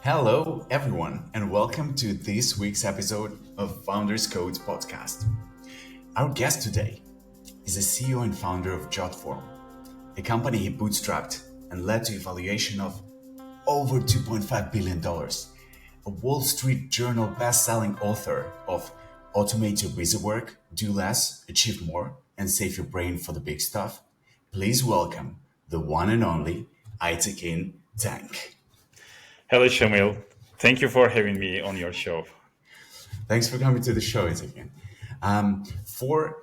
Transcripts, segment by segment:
Hello, everyone, and welcome to this week's episode of Founders Codes podcast. Our guest today is the CEO and founder of Jotform, a company he bootstrapped and led to a valuation of over $2.5 billion, a Wall Street Journal best-selling author of Automate Your Busy Work, Do Less, Achieve More, and Save Your Brain for the Big Stuff. Please welcome the one and only Aytekin Tank. Hello, Shamil. Thank you for having me on your show. Thanks for coming to the show, Aytekin. For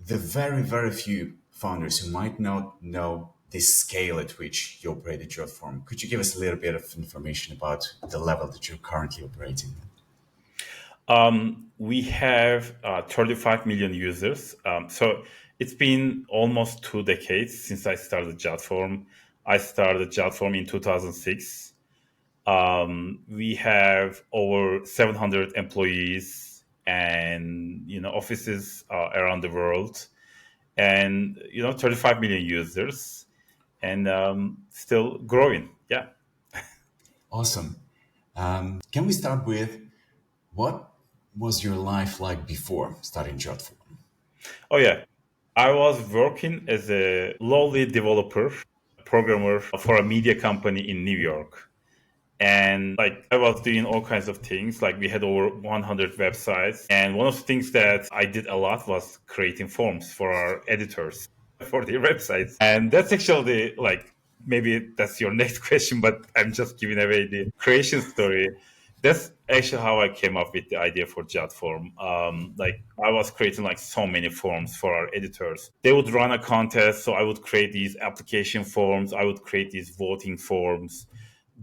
the very, very few founders who might not know the scale at which you operate at Jotform, could you give us a little bit of information about the level that you're currently operating at? We have 35 million users. So it's been almost 2 decades since I started Jotform. I started Jotform in 2006. We have over 700 employees and offices around the world, and 35 million users, and still growing. Yeah. Awesome. Can we start with what was your life like before starting Jotform? Oh yeah. I was working as a lowly developer, programmer for a media company in New York. And I was doing all kinds of things. Like we had over 100 websites. And one of the things that I did a lot was creating forms for our editors for their websites. And that's actually maybe that's your next question, but I'm just giving away the creation story. That's actually how I came up with the idea for Jotform. I was creating so many forms for our editors. They would run a contest, so I would create these application forms. I would create these voting forms.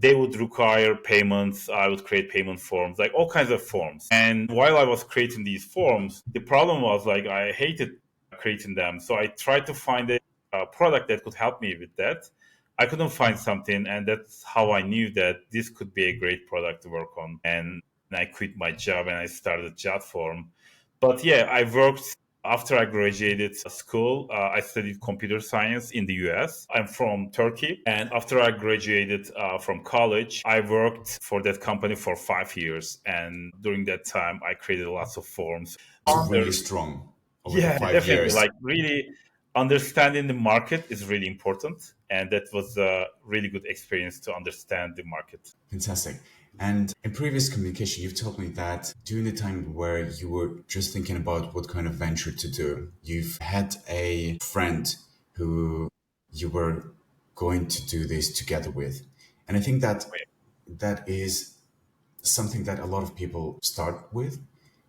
They would require payments. I would create payment forms, all kinds of forms. And while I was creating these forms, the problem was I hated creating them. So I tried to find a product that could help me with that. I couldn't find something, and that's how I knew that this could be a great product to work on. And I quit my job and I started Jotform. But yeah, I worked after I graduated school. I studied computer science in the US. I'm from Turkey. And after I graduated from college, I worked for that company for 5 years. And during that time, I created lots of forms. It's really strong over the Yeah, 5 years. definitely. Really understanding the market is really important. And that was a really good experience to understand the market. Fantastic. And in previous communication, you've told me that during the time where you were just thinking about what kind of venture to do, you've had a friend who you were going to do this together with. And I think that that is something that a lot of people start with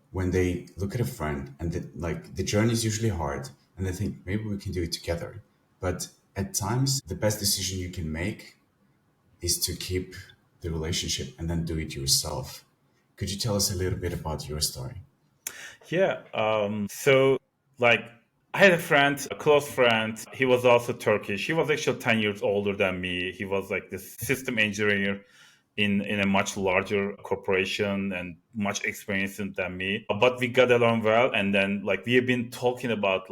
when they look at a friend, and the journey is usually hard and they think maybe we can do it together. But at times, the best decision you can make is to keep the relationship and then do it yourself. Could you tell us a little bit about your story? Yeah. So, I had a friend, a close friend. He was also Turkish. He was actually 10 years older than me. He was this system engineer in a much larger corporation and much experienced than me. But we got along well. And then, we have been talking about,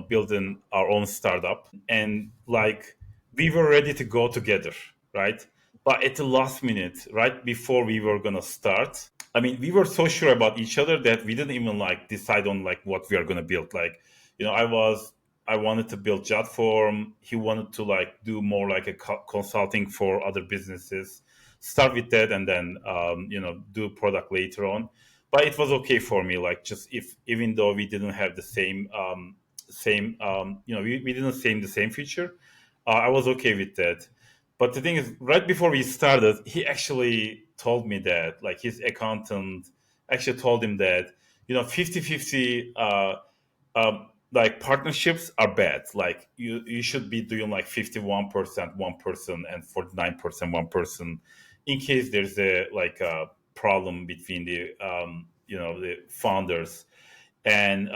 building our own startup. And, we were ready to go together, right? But at the last minute, right before we were going to start, I mean, we were so sure about each other that we didn't even decide on what we are going to build. I wanted to build Jotform. He wanted to do more a consulting for other businesses. Start with that and then do product later on. But it was okay for me. Just if even though we didn't have the we didn't same the same feature, I was okay with that. But the thing is, right before we started, he actually told me that, his accountant actually told him that, 50-50, partnerships are bad. You should be doing 51% one person and 49% one person, in case there's a problem between the founders. And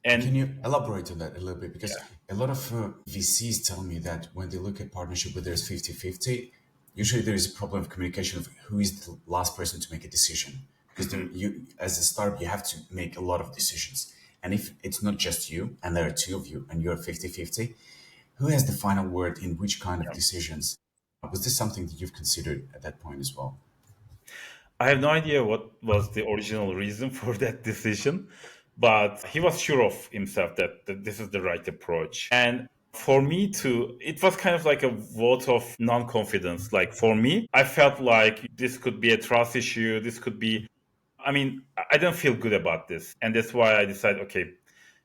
Can you elaborate on that a little bit? Because yeah. a lot of VCs tell me that when they look at partnership where there's 50-50, usually there is a problem of communication of who is the last person to make a decision. Because you, as a startup, you have to make a lot of decisions. And if it's not just you, and there are two of you, and you're 50-50, who has the final word in which kind of decisions? Was this something that you've considered at that point as well? I have no idea what was the original reason for that decision, but he was sure of himself that this is the right approach. And for me too, it was kind of like a vote of non-confidence. Like for me, I felt like this could be a trust issue. This could be, I mean, I don't feel good about this. And that's why I decided, okay,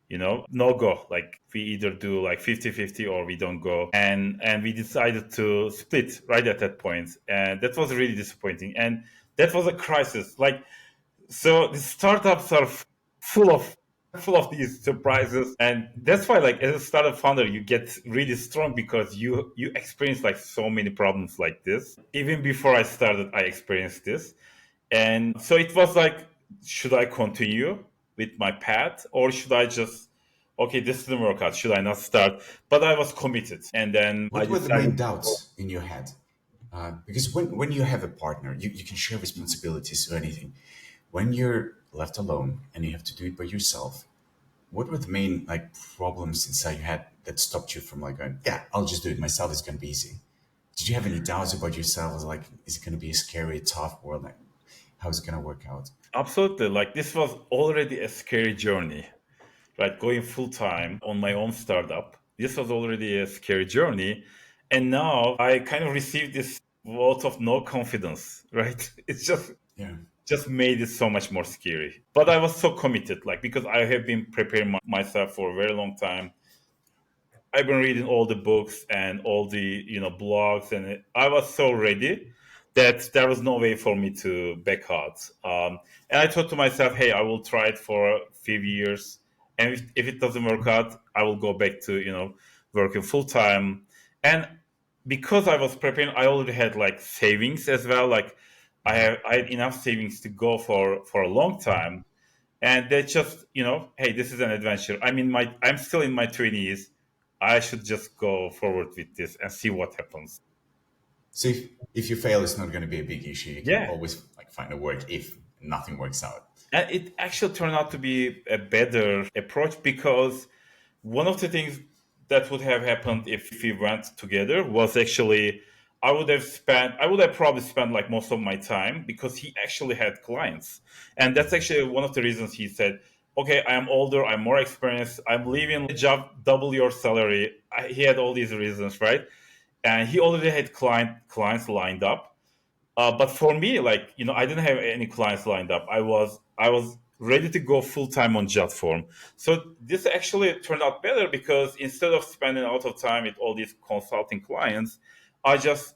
no go. Like we either do like 50-50 or we don't go. And we decided to split right at that point. And that was really disappointing. And that was a crisis. Like, so the startups are full of full of these surprises, and that's why, like, as a startup founder, you get really strong because you experience like so many problems like this. Even before I started, I experienced this. And so it was like, should I continue with my path, or should I just, okay, this didn't work out, should I not start? But I was committed, and then I What were the decided. main doubts in your head? Because when you have a partner, you can share responsibilities or anything. When you're left alone and you have to do it by yourself, what were the main like problems inside your head that stopped you from like going, yeah, I'll just do it myself. It's gonna be easy. Did you have any doubts about yourself? Was like, is it gonna be a scary, tough world? Like, how is it gonna work out? Absolutely, like this was already a scary journey, right? Going full time on my own startup. This was already a scary journey. And now I kind of received this vote of no confidence, right? It's Yeah. just made it so much more scary. But I was so committed, like because I have been preparing myself for a very long time. I've been reading all the books and all the blogs, and I was so ready that there was no way for me to back out. And I thought to myself, hey, I will try it for a few years, and if it doesn't work out, I will go back to working full time. And because I was preparing, I already had like savings as well. Like I had enough savings to go for a long time, and they just hey, this is an adventure. I'm still in my 20s. I should just go forward with this and see what happens. So if you fail, it's not gonna be a big issue. You can Yeah, always like find a work if nothing works out. and it actually turned out to be a better approach because one of the things that would have happened if we went together was actually I would have probably spent like most of my time because he actually had clients. And that's actually one of the reasons he said, okay, I am older, I'm more experienced, I'm leaving a job, double your salary. He had all these reasons, right? And he already had clients lined up. But for me, like I didn't have any clients lined up. I was ready to go full time on Jotform. So this actually turned out better because instead of spending a lot of time with all these consulting clients, I just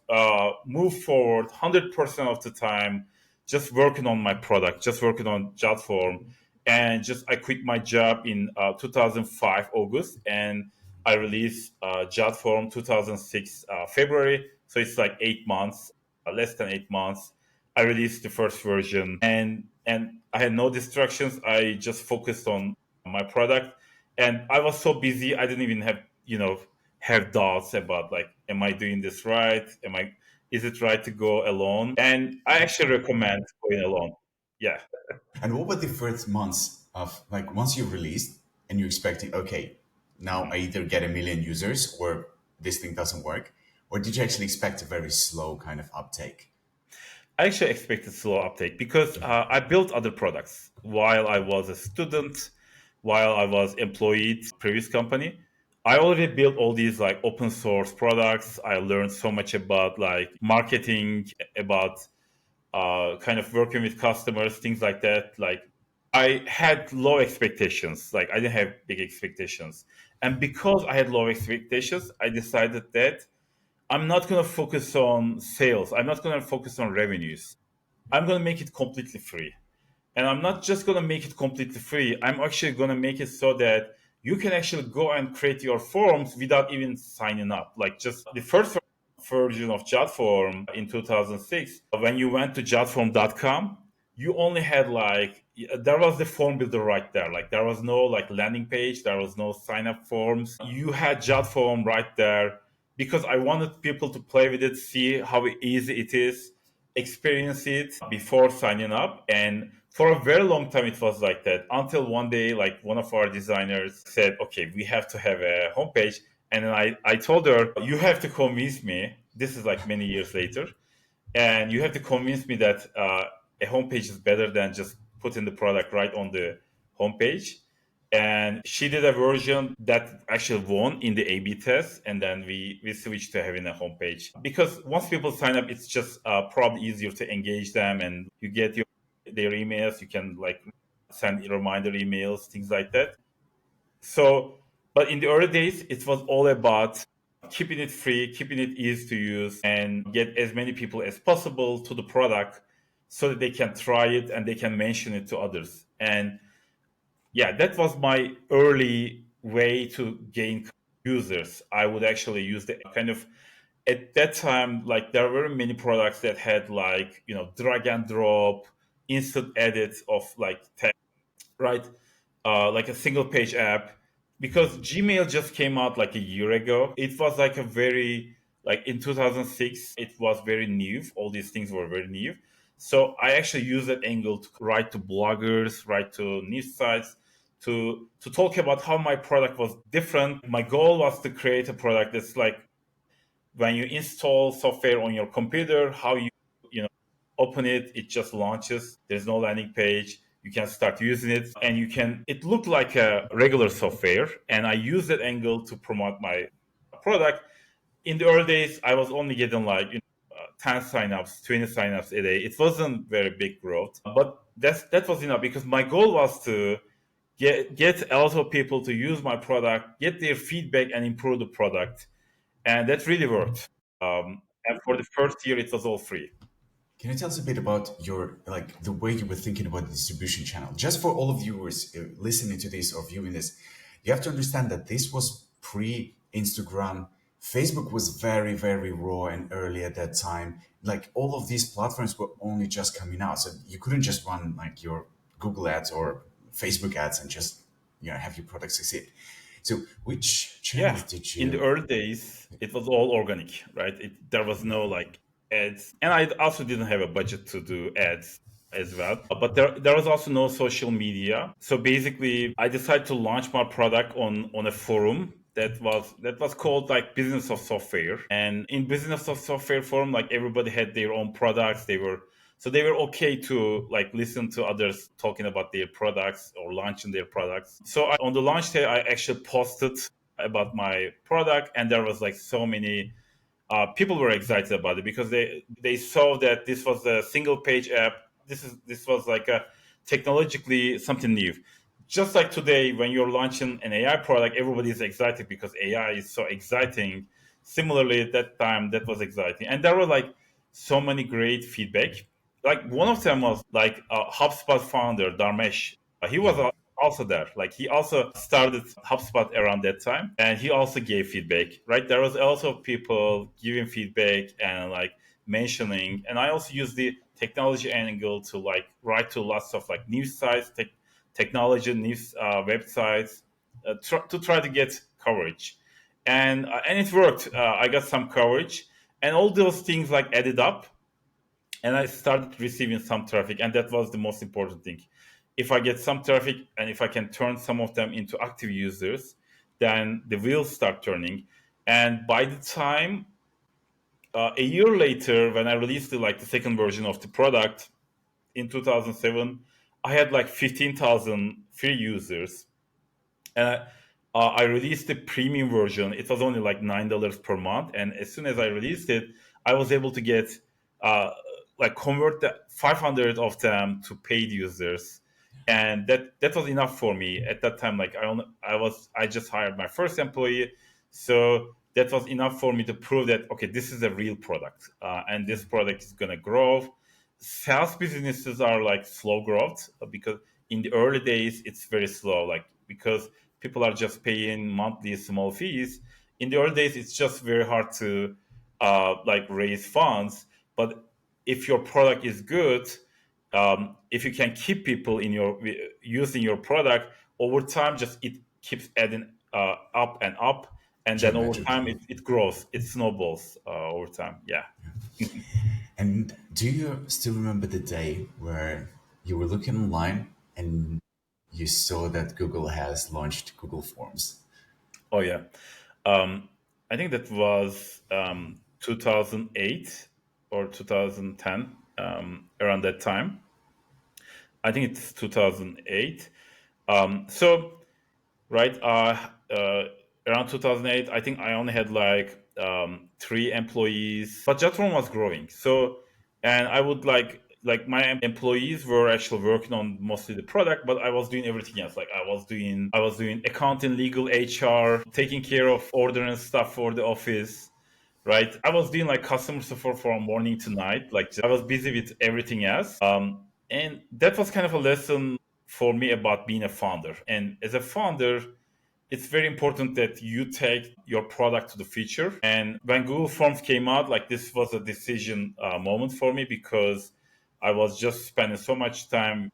moved forward 100% of the time, just working on my product, just working on Jotform, and just I quit my job in 2005 August, and I released Jotform 2006 February. So it's like 8 months, less than 8 months. I released the first version, and I had no distractions. I just focused on my product, and I was so busy I didn't even have doubts about like, am I doing this right? Is it right to go alone? And I actually recommend going alone. Yeah. And what were the first months of like once you released and you're expecting, okay, now I either get a million users or this thing doesn't work? Or did you actually expect a very slow kind of uptake? I actually expected slow uptake because I built other products while I was a student, while I was employed previous company. I already built all these like open source products. I learned so much about like marketing, about kind of working with customers, things like that. Like I had low expectations. Like I didn't have big expectations, and because I had low expectations, I decided that I'm not going to focus on sales. I'm not going to focus on revenues. I'm going to make it completely free. And I'm not just going to make it completely free. I'm actually going to make it so that you can actually go and create your forms without even signing up. Like just the first version of Jotform in 2006, when you went to jotform.com, you only had like, there was the form builder right there. Like there was no like landing page, there was no sign up forms. You had Jotform right there because I wanted people to play with it, see how easy it is, experience it before signing up. And for a very long time it was like that until one day like one of our designers said, okay, we have to have a homepage. And then I told her, you have to convince me, this is like many years later, and you have to convince me that a homepage is better than just putting the product right on the homepage. And she did a version that actually won in the A/B test, and then we switched to having a homepage because once people sign up, it's just probably easier to engage them, and you get their emails. You can like send reminder emails, things like that. So, but in the early days, it was all about keeping it free, keeping it easy to use, and get as many people as possible to the product so that they can try it and they can mention it to others. And yeah, that was my early way to gain users. I would actually use the kind of at that time, like there were many products that had like, drag and drop, instant edits of like text, right? Like a single page app, because Gmail just came out like a year ago. It was like a very, like in 2006, it was very new. All these things were very new. So I actually used that angle to write to bloggers, write to news sites, to talk about how my product was different. My goal was to create a product that's like when you install software on your computer, how you know open it, it just launches. There's no landing page. You can start using it, and it looked like a regular software. And I used that angle to promote my product. In the early days, I was only getting like 10 signups, 20 signups a day. It wasn't very big growth, but that was enough because my goal was to get a lot of people to use my product, get their feedback, and improve the product, and that really worked. And for the first year, it was all free. Can you tell us a bit about your like the way you were thinking about the distribution channel? Just for all of viewers listening to this or viewing this, you have to understand that this was pre-Instagram. Facebook was very, very raw and early at that time. Like all of these platforms were only just coming out, so you couldn't just run like your Google ads or Facebook ads and just have your product succeed. So, which channels Yeah, did in the you? early days, it was all organic, right? There was no like ads, and I also didn't have a budget to do ads as well. But there was also no social media. So basically, I decided to launch my product on a forum that was called like Business of Software. And in Business of Software forum, like everybody had their own products. They were okay to like listen to others talking about their products or launching their products. So on the launch day, I actually posted about my product, and there was like so many people were excited about it because they saw that this was a single page app. This was like a technologically something new. Just like today, when you're launching an AI product, everybody is excited because AI is so exciting. Similarly, at that time, that was exciting, and there were like so many great feedback. Like one of them was like HubSpot founder Dharmesh. He was also there. Like he also started HubSpot around that time, and he also gave feedback. Right, there was also people giving feedback and like mentioning. And I also used the technology angle to like write to lots of like news sites, technology news websites, to try to get coverage, and it worked. I got some coverage, and all those things like added up, and I started receiving some traffic, and that was the most important thing. If I get some traffic and if I can turn some of them into active users, then the wheels start turning. And by the time a year later, when I released the second version of the product in 2007, I had like 15,000 free users, and I released the premium version. It was only like $9 per month, and as soon as I released it, I was able to get uh, like convert the 500 of them to paid users, and that was enough for me at that time. Like I just hired my first employee, so that was enough for me to prove that okay, this is a real product, and this product is gonna grow. Sales businesses are like slow growth because in the early days it's very slow, like because people are just paying monthly small fees. In the early days it's just very hard to like raise funds. But if your product is good, if you can keep people in your using your product over time, just it keeps adding up and up, and then over time Geometrically. it grows, it snowballs over time. Yeah. And do you still remember the day where you were looking online and you saw that Google has launched Google Forms? Oh yeah. Um, I think that was 2008. or 2010, around that time. I think it's 2008. So right, around 2008, I think I only had like 3 employees, but Jotform was growing. So, and I would like my employees were actually working on mostly the product, but I was doing everything else. Like I was doing accounting, legal, HR, taking care of ordering stuff for the office, right? I was doing like customer support from morning to night. Like I was busy with everything else. And that was kind of a lesson for me about being a founder. And as a founder, it's very important that you take your product to the future. And when Google Forms came out, like this was a decision moment for me because I was just spending so much time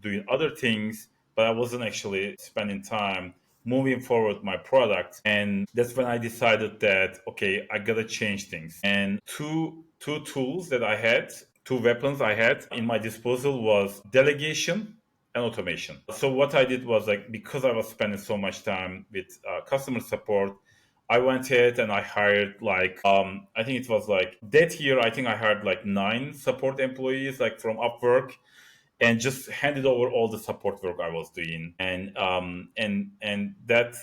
doing other things, but I wasn't actually spending time moving forward my product. And that's when I decided that okay, I gotta change things. And two tools that I had, two weapons I had in my disposal was delegation and automation. So what I did was like because I was spending so much time with customer support, I went ahead and I hired like I think it was like that year I think I hired like 9 support employees like from Upwork and just handed over all the support work I was doing, and that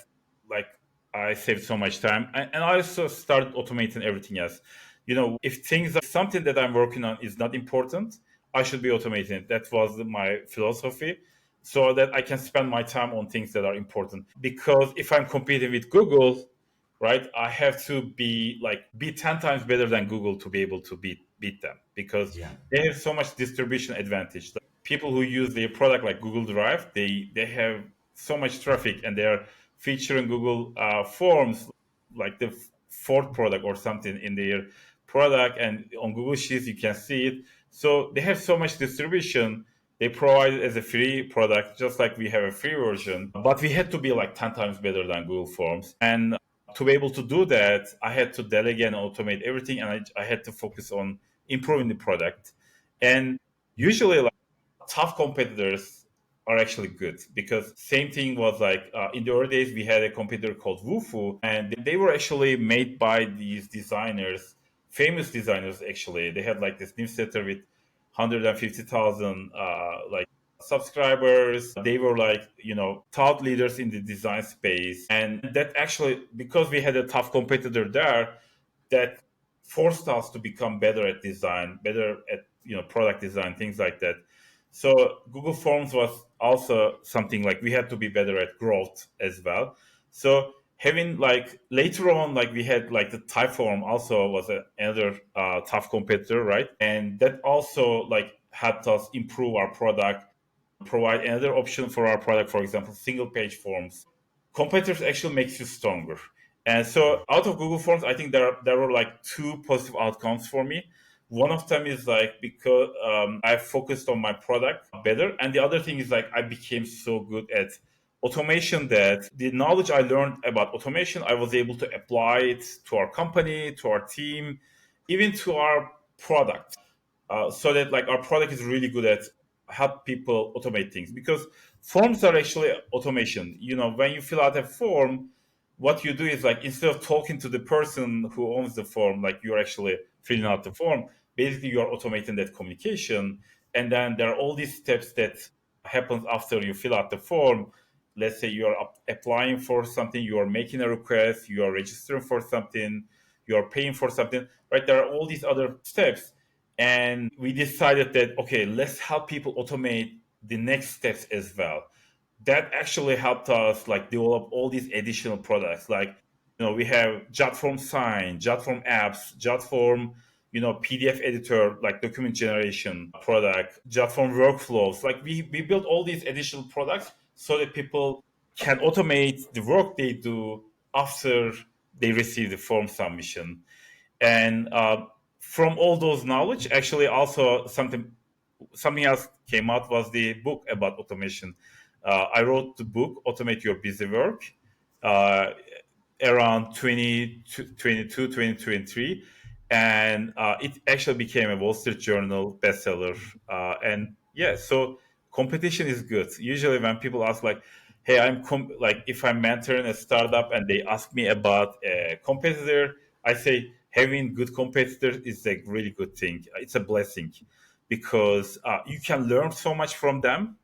like I saved so much time, and I also started automating everything else. If things if something that I'm working on is not important, I should be automating it. That was my philosophy, so that I can spend my time on things that are important. Because if I'm competing with Google, right, I have to be 10 times better than Google to be able to beat them because Yeah. they have so much distribution advantage. People who use their product like Google Drive, they have so much traffic and they're featuring Google Forms like the fourth product or something in their product, and on Google Sheets you can see it. So they have so much distribution. They provide it as a free product, just like we have a free version. But we had to be like 10 times better than Google Forms. And to be able to do that, I had to delegate and automate everything, and I had to focus on improving the product. And usually, like tough competitors are actually good because same thing was like in the early days we had a competitor called Wufu, and they were actually made by these designers, famous designers. Actually, they had like this newsletter with 150,000 like subscribers. They were like thought leaders in the design space, and that actually because we had a tough competitor there, that forced us to become better at design, better at product design, things like that. So Google Forms was also something like we had to be better at growth as well. So having like later on, like we had like the Typeform also was another tough competitor, right? And that also like helped us improve our product, provide another option for our product. For example, single page forms. Competitors actually makes you stronger. And so out of Google Forms, I think there were like two positive outcomes for me. One of them is like because I focused on my product better, and the other thing is like I became so good at automation that the knowledge I learned about automation, I was able to apply it to our company, to our team, even to our product, so that like our product is really good at help people automate things because forms are actually automation. When you fill out a form, what you do is like instead of talking to the person who owns the form, like you're actually filling out the form, basically you're automating that communication. And then there are all these steps that happens after you fill out the form. Let's say you're applying for something, you are making a request, you are registering for something, you are paying for something, right? There are all these other steps, and we decided that okay, let's help people automate the next steps as well. That actually helped us like develop all these additional products. Like we have Jotform Sign, Jotform Apps, Jotform PDF editor, like document generation product, Jotform Workflows. Like we built all these additional products so that people can automate the work they do after they receive the form submission. And from all those knowledge, actually also something else came out was the book about automation. I wrote the book Automate Your Busy Work uh, around 2022, 2023, and it actually became a Wall Street Journal bestseller. And yeah, so competition is good. Usually when people ask like, hey, like if I'm mentoring a startup and they ask me about a competitor, I say, having good competitors is a really good thing. It's a blessing because you can learn so much from them,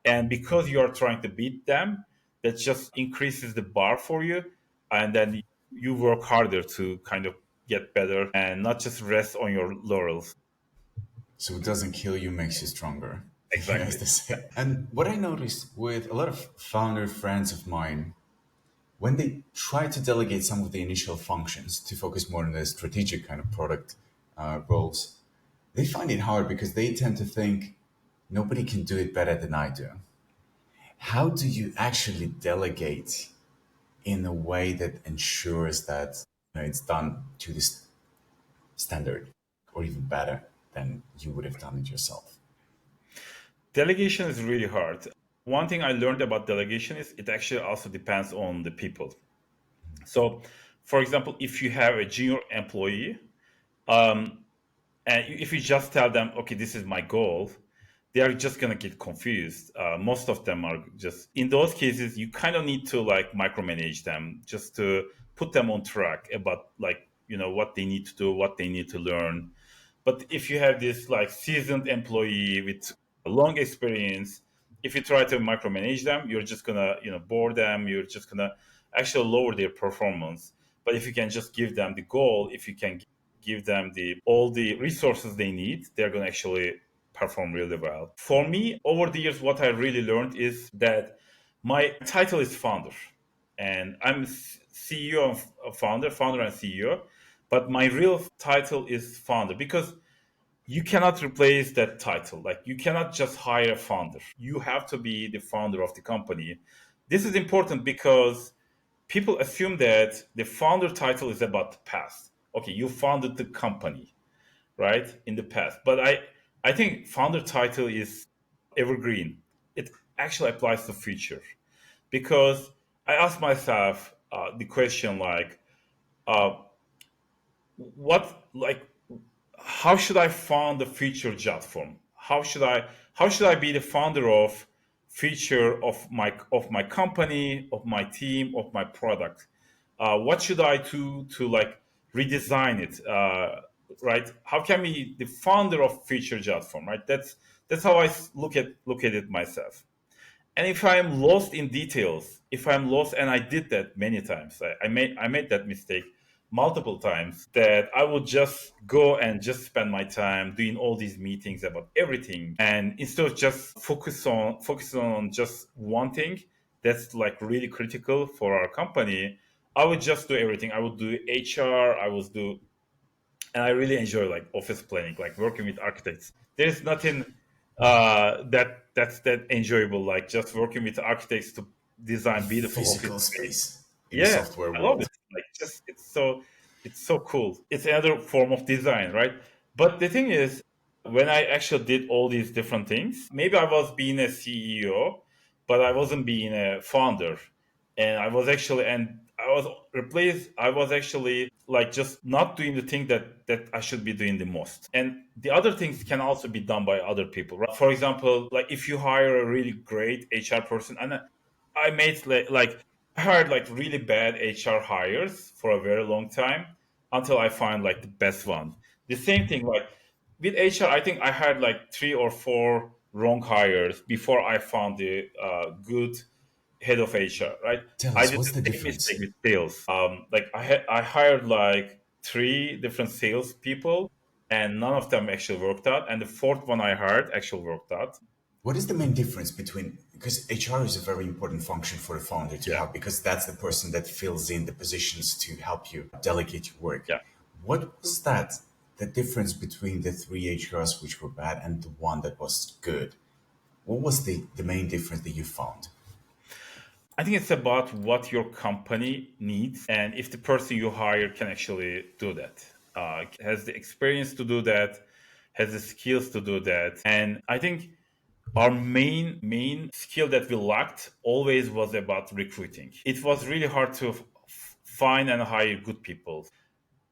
and because you are trying to beat them, that just increases the bar for you, and then you work harder to kind of get better and not just rest on your laurels. So it doesn't kill you, makes you stronger. As Exactly. they say. And what I noticed with a lot of founder friends of mine, when they try to delegate some of the initial functions to focus more on the strategic kind of product roles, they find it hard because they tend to think nobody can do it better than I do. How do you actually delegate in a way that ensures that it's done to this standard or even better than you would have done it yourself? Delegation is really hard. One thing I learned about delegation is it actually also depends on the people. So, for example, if you have a junior employee, um, and if you just tell them, okay, this is my goal, they are just going to get confused. Most of them are just, in those cases, you kind of need to like micromanage them just to put them on track about like, what they need to do, what they need to learn. But if you have this like seasoned employee with a long experience, if you try to micromanage them, you're just gonna bore them. You're just gonna actually lower their performance. But if you can just give them the goal, if you can give them the all the resources they need, they're gonna actually perform really well. For me, over the years, what I really learned is that my title is founder, and I'm CEO of founder and CEO, but my real title is founder because you cannot replace that title. Like you cannot just hire a founder. You have to be the founder of the company. This is important because people assume that the founder title is about the past. Okay, you founded the company, right, in the past. But I think founder title is evergreen. It actually applies to future because I ask myself the question like, uh, what like how should I found the future Jotform? How should I be the founder of future of my company, of my team, of my product? What should I do to like redesign it? Right? How can we the founder of future Jotform? Right? That's how I look at it myself. And if I'm lost in details, if I'm lost, and I did that many times, I made that mistake multiple times, that I would just go and just spend my time doing all these meetings about everything, and instead of just focus on just one thing that's like really critical for our company, I would just do everything. I would do HR, and I really enjoy like office planning, like working with architects. There's nothing that enjoyable like just working with architects to The design beautiful office physical space. space in the Yeah, software I love world. it. Like just it's so cool. It's another form of design, right? But the thing is, when I actually did all these different things, maybe I was being a CEO, but I wasn't being a founder. And I was replaced. I was actually like just not doing the thing that I should be doing the most. And the other things can also be done by other people, right? For example, like if you hire a really great HR person, and I made like I hired like really bad HR hires for a very long time until I find like the best one. The same thing like with HR, I think I had like three or four wrong hires before I found the good head of HR. Right? Tell I us, did what's the the same mistake difference? with sales. Like I hired like three different sales people, and none of them actually worked out. And the fourth one I hired actually worked out. What is the main difference between, because HR is a very important function for a founder to Yeah, have, because that's the person that fills in the positions to help you delegate your work. yeah. What was that, the difference between the three HRs which were bad and the one that was good? What was the main difference that you found? I think it's about what your company needs and if the person you hire can actually do that, has the experience to do that, has the skills to do that. And I think our main skill that we lacked always was about recruiting. It was really hard to find and hire good people.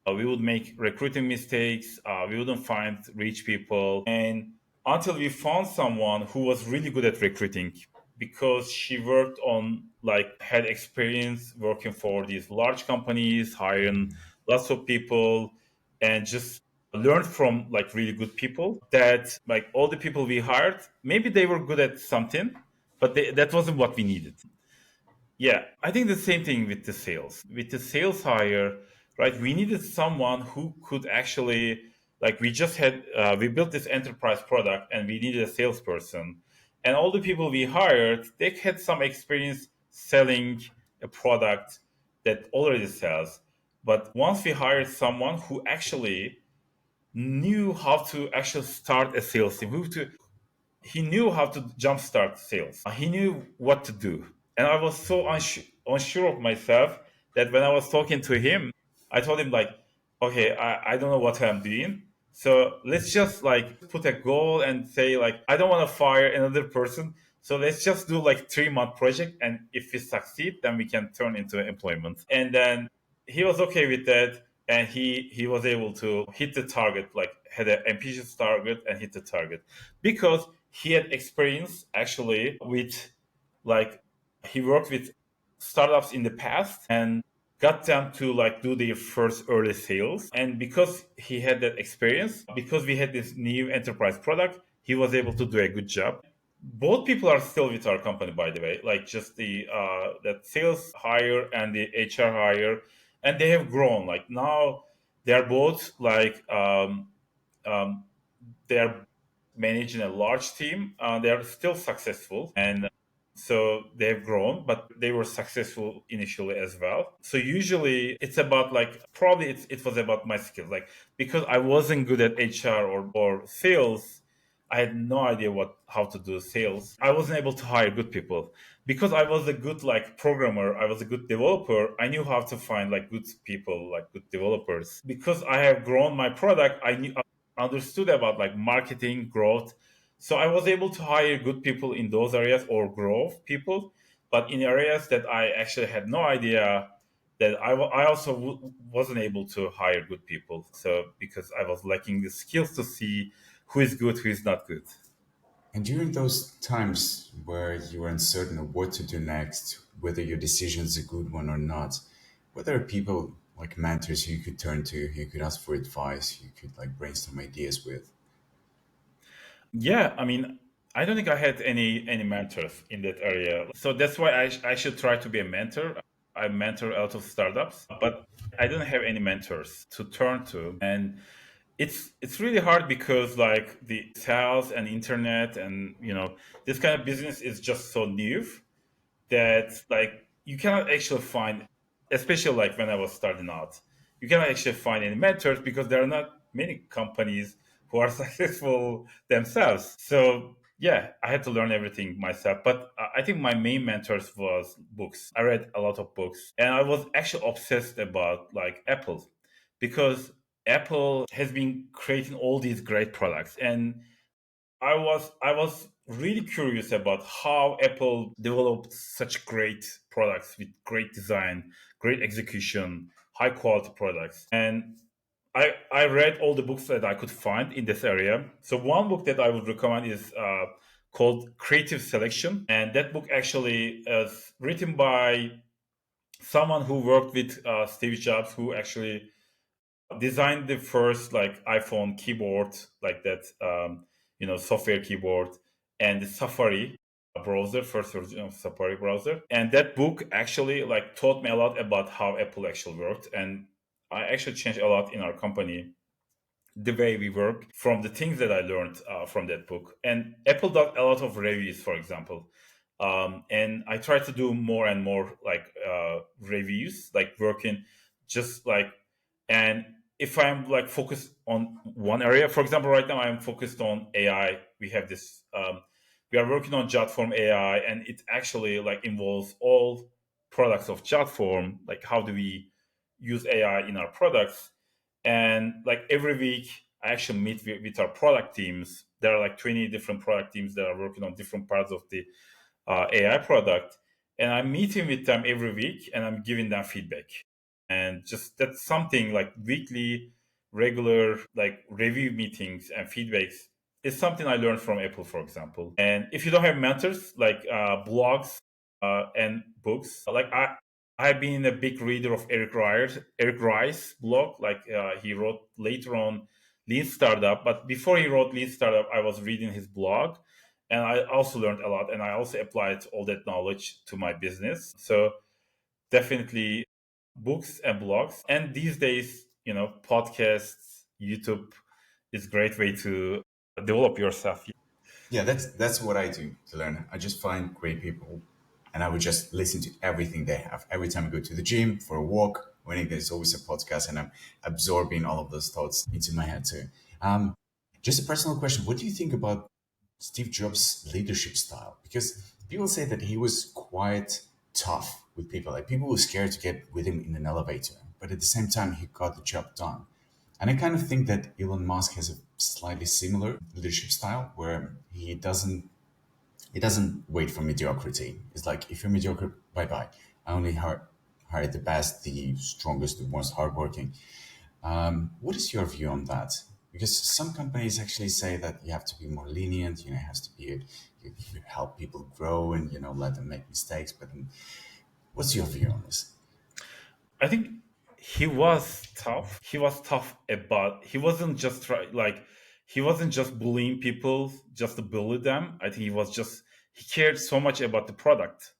We would make recruiting mistakes. We wouldn't find rich people. And until we found someone who was really good at recruiting because she worked on, like, had experience working for these large companies, hiring lots of people. and just learned from like really good people. That like all the people we hired, maybe they were good at something, but that wasn't what we needed. Yeah, I think the same thing with the sales. With the sales hire, right? We needed someone who could actually, like, we built this enterprise product and we needed a salesperson. And all the people we hired, they had some experience selling a product that already sells. But once we hired someone who actually knew how to actually start a sales team, he knew how to jumpstart sales. He knew what to do. And I was so unsure of myself that when I was talking to him, I told him like, okay, I don't know what I'm doing. So let's just like put a goal and say like, I don't want to fire another person. So let's just do like 3 month project. And if we succeed, then we can turn into employment. And then he was okay with that. And he was able to hit the target, like had an ambitious target and hit the target because he had experience actually with like he worked with startups in the past and got them to like do their first early sales. And because he had that experience, because we had this new enterprise product, he was able to do a good job. Both people are still with our company, by the way, like just the that sales hire and the HR hire, and they have grown. Like now they are both like um, they are managing a large team. They are still successful, and so they've grown, but they were successful initially as well. So usually it's about like probably it was about my skills, like because I wasn't good at HR or sales. I had no idea what how to do sales. I wasn't able to hire good people because I was a good like programmer. I was a good developer. I knew how to find like good people, like good developers. Because I have grown my product, I knew understood about like marketing growth. So I was able to hire good people in those areas or grow people. But in areas that I actually had no idea, that I also wasn't able to hire good people. So because I was lacking the skills to see who is good, who is not good. And during those times where you were uncertain of what to do next, whether your decision is a good one or not, were there people like mentors who you could turn to, who you could ask for advice, you could like brainstorm ideas with? Yeah, I mean, I don't think I had any mentors in that area. So that's why I should try to be a mentor. I mentor a lot of startups, but I don't have any mentors to turn to. And it's really hard because like the sales and internet and this kind of business is just so new that like you cannot actually find, especially like when I was starting out, you cannot actually find any mentors because there are not many companies who are successful themselves. So yeah, I had to learn everything myself. But I think my main mentors was books. I read a lot of books, and I was actually obsessed about like Apple because Apple has been creating all these great products, and I was really curious about how Apple developed such great products with great design, great execution, high quality products. And I read all the books that I could find in this area. So one book that I would recommend is called Creative Selection, and that book actually is written by someone who worked with Steve Jobs, who actually designed the first like iPhone keyboard, like that, software keyboard, and the Safari browser, first version of Safari browser. And that book actually like taught me a lot about how Apple actually worked, and I actually changed a lot in our company the way we work from the things that I learned from that book. And Apple does a lot of reviews, for example. And I try to do more and more like reviews, like working just like, and if I'm like focused on one area, for example, right now I'm focused on AI. We have this, we are working on Jotform AI, and it actually like involves all products of Jotform. Like, how do we use AI in our products? And like every week I actually meet with our product teams. There are like 20 different product teams that are working on different parts of the AI product, and I'm meeting with them every week and I'm giving them feedback. And just that's something like weekly regular like review meetings and feedbacks is something I learned from Apple, for example. And if you don't have mentors like blogs and books, like I've been a big reader of Eric Rice blog. Like he wrote later on Lean Startup, but before he wrote Lean Startup, I was reading his blog, and I also learned a lot, and I also applied all that knowledge to my business. So definitely books and blogs, and these days, podcasts, YouTube is a great way to develop yourself. Yeah, that's what I do to learn. I just find great people, and I would just listen to everything they have. Every time I go to the gym for a walk, when there's always a podcast, and I'm absorbing all of those thoughts into my head too. Um, just a personal question: what do you think about Steve Jobs' leadership style? Because people say that he was quite tough with people. Like people were scared to get with him in an elevator, but at the same time, he got the job done. And I kind of think that Elon Musk has a slightly similar leadership style where he doesn't wait for mediocrity. It's like if you're mediocre, bye bye. I only hire the best, the strongest, the most hardworking. What is your view on that? Because some companies actually say that you have to be more lenient. It has to be you help people grow and let them make mistakes. But what's your view on this? I think he was tough. He was tough about. He wasn't just he wasn't just bullying people just to bully them. I think he cared so much about the product.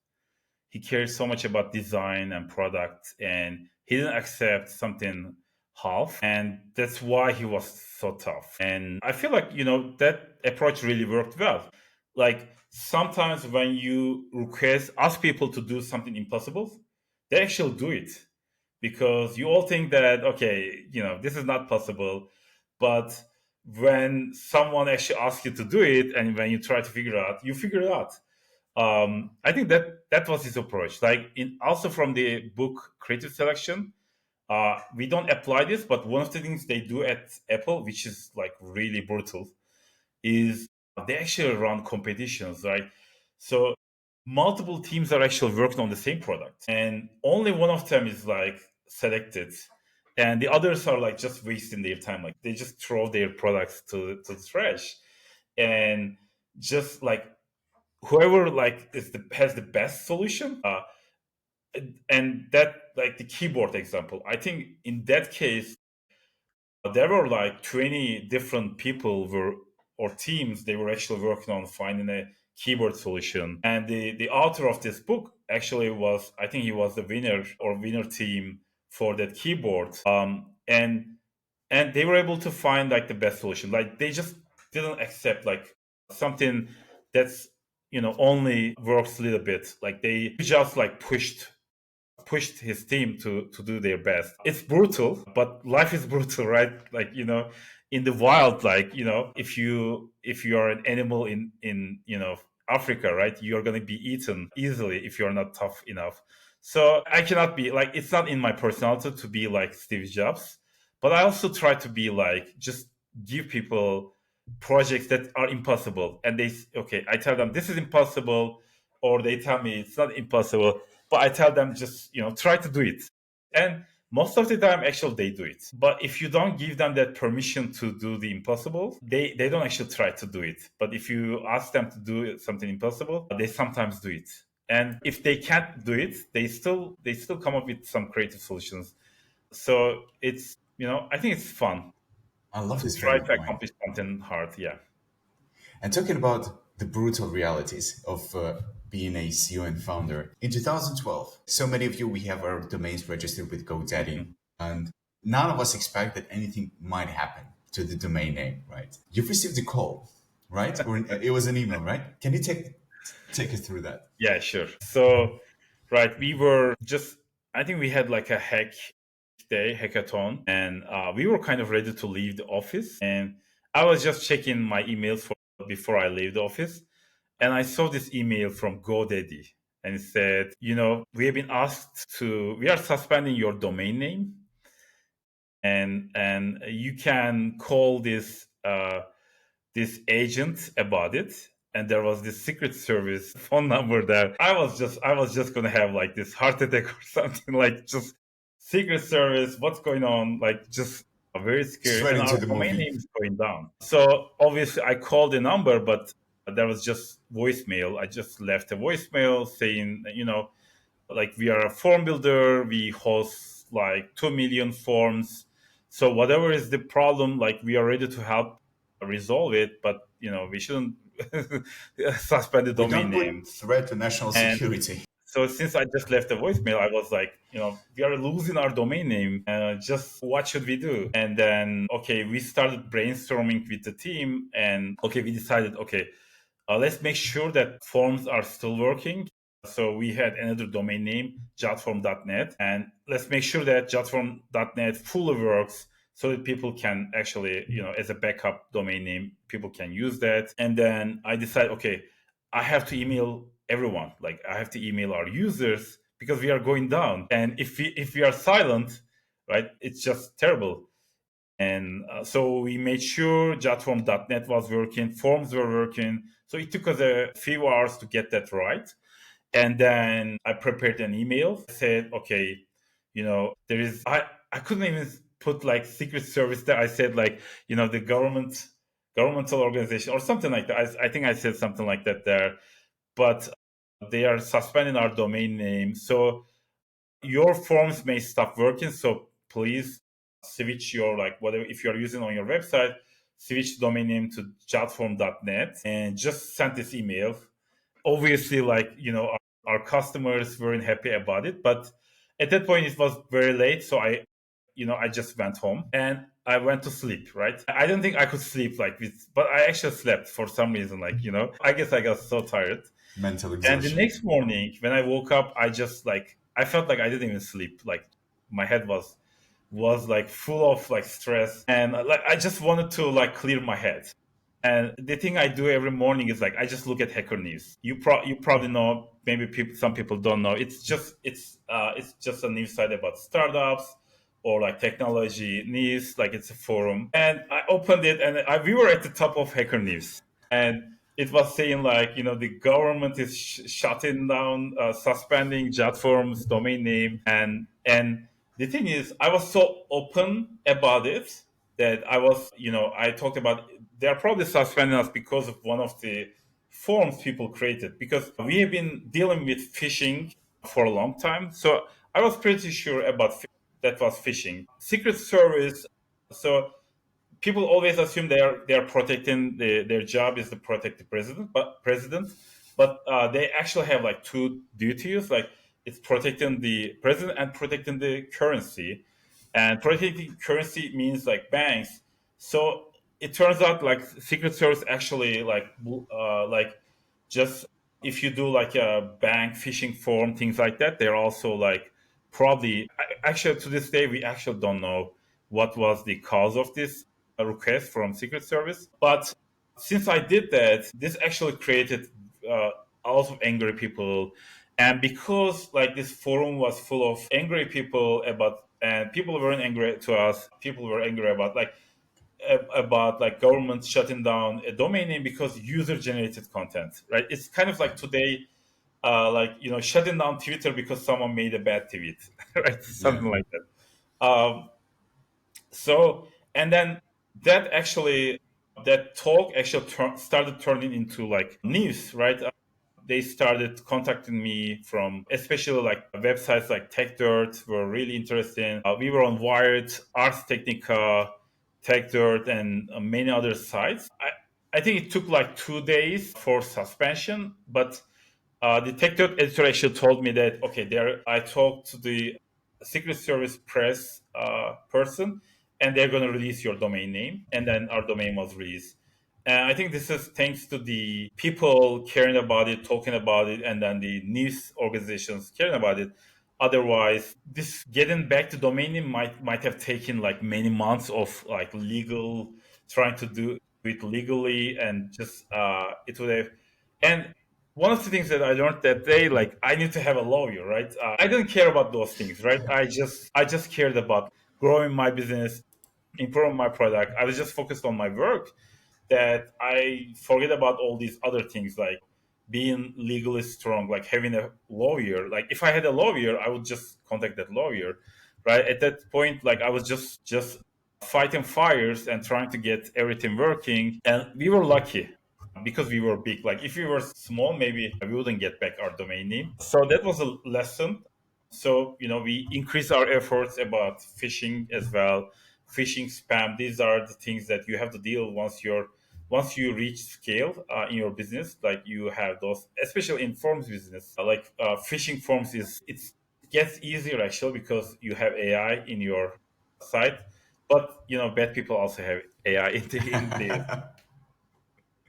He cared so much about design and product, and he didn't accept something half, and that's why he was so tough. And I feel like that approach really worked well. Like sometimes when you ask people to do something impossible, they actually do it because you all think that okay, this is not possible, but when someone actually asks you to do it and when you try to figure it out, you figure it out. I think that was his approach. Like in also from the book Creative Selection, we don't apply this, but one of the things they do at Apple, which is like really brutal, is they actually run competitions, right? So multiple teams are actually working on the same product, and only one of them is like selected, and the others are like just wasting their time. Like they just throw their products to the trash, and just like whoever like has the best solution. And that like the keyboard example, I think in that case there were like 20 different people were or teams they were actually working on finding a keyboard solution, and the author of this book actually was, I think he was the winner or winner team for that keyboard. And they were able to find like the best solution. Like they just didn't accept like something that's only works a little bit. Like they just like pushed his team to do their best. It's brutal, but life is brutal, right? Like in the wild, like if you are an animal in Africa, right? You're going to be eaten easily if you're not tough enough. So I cannot be like, it's not in my personality to be like Steve Jobs, but I also try to be like, just give people projects that are impossible, and okay, I tell them this is impossible, or they tell me it's not impossible, but I tell them just try to do it. And most of the time actually they do it. But if you don't give them that permission to do the impossible, they don't actually try to do it. But if you ask them to do something impossible, they sometimes do it. And if they can't do it, they still come up with some creative solutions. So it's I think it's fun I love to this try frame to of mind. accomplish something hard. Yeah. And talking about the brutal realities of being a CEO and founder, in 2012, so many of you, we have our domains registered with GoDaddy, Mhm. and none of us expect that anything might happen to the domain name, right? You've received a call, right? Or it was an email, right? Can you take us through that? Yeah, sure. So, right, we were just, I think we had like a hackathon, and we were kind of ready to leave the office. And I was just checking my emails before I leave the office. And I saw this email from GoDaddy, and it said, we have been we are suspending your domain name, and you can call this agent about it. And there was this secret service phone number there. I was just gonna have like this heart attack or something, like just secret service, what's going on, like just very scary, Straight and our into the domain movie. name is going down. So obviously I called the number, but there was just voicemail. I just left a voicemail saying, Like we are a form builder, we host like 2 million forms. So whatever is the problem, like we are ready to help resolve it, but we shouldn't suspend the We domain don't put name. threat to national And security. so since I just left a voicemail, I was like, we are losing our domain name. Just what should we do? And then, okay, we started brainstorming with the team, and okay, we decided, okay, let's make sure that forms are still working. So we had another domain name, Jotform.net, and let's make sure that Jotform.net fully works so that people can actually, as a backup domain name, people can use that. And then I decided, okay, I have to email everyone. Like I have to email our users because we are going down. And if we are silent, right, it's just terrible. And so we made sure Jotform.net was working, forms were working. So it took us a few hours to get that right. And then I prepared an email. I said, okay, there is, I couldn't even put like Secret Service there. I said like, the governmental organization or something like that. I think I said something like that there, but they are suspending our domain name. So your forms may stop working. So please switch your like whatever if you're using on your website, switch the domain name to jotform.net and just send this email. Obviously, like our customers weren't happy about it, but at that point it was very late. So I just went home and I went to sleep. Right? I don't think I could sleep like this, but I actually slept for some reason. Like I guess I got so tired. Mental And the exhaustion. next morning, when I woke up, I just like I felt like I didn't even sleep. Like my head was like full of like stress, and like I just wanted to like clear my head. And the thing I do every morning is like I just look at Hacker News. You probably know, maybe some people don't know. It's just a news site about startups or like technology news. Like it's a forum, and I opened it, and we were at the top of Hacker News, and it was saying like the government is shutting down, suspending Jotform's domain name, and the thing is, I was so open about it that I talked about they're probably suspending us because of one of the forms people created because we have been dealing with phishing for a long time. So I was pretty sure about that was phishing. Secret Service. So people always assume they are protecting their job is to protect the president, but they actually have like two duties. Like it's protecting the president and protecting the currency, and protecting currency means like banks. So it turns out like Secret Service actually like just if you do like a bank phishing form, things like that, they're also like probably actually to this day we actually don't know what was the cause of this request from Secret Service. But since I did that, this actually created a lot of angry people. And because like this forum was full of angry people and people weren't angry to us, people were angry about like government shutting down a domain name because user generated content, right? It's kind of like today, like shutting down Twitter because someone made a bad tweet, right? Yeah. Something like that. So and then that actually that talk actually started turning into like news, right? They started contacting me from especially like websites like TechDirt were really interesting. We were on Wired, Ars Technica, TechDirt, and many other sites. I think it took like 2 days for suspension, but the TechDirt editor actually told me that okay, there I talked to the Secret Service press person, and they're going to release your domain name, and then our domain was released. And I think this is thanks to the people caring about it, talking about it, and then the news organizations caring about it. Otherwise, this getting back to domain name might have taken like many months of like legal trying to do it legally, and just it would have. And one of the things that I learned that day, like I need to have a lawyer, right? I didn't care about those things, right? I just cared about growing my business, improving my product. I was just focused on my work that I forget about all these other things like being legally strong, like having a lawyer. Like if I had a lawyer, I would just contact that lawyer, right? At that point, like I was just fighting fires and trying to get everything working, and we were lucky. because we were big. Like if we were small, maybe we wouldn't get back our domain name. So that was a lesson. So, we increase our efforts about phishing as well. Phishing, spam, these are the things that you have to deal once you reach scale in your business. Like you have those, especially in forms business. Like phishing forms it gets easier actually because you have AI in your site. But bad people also have AI in the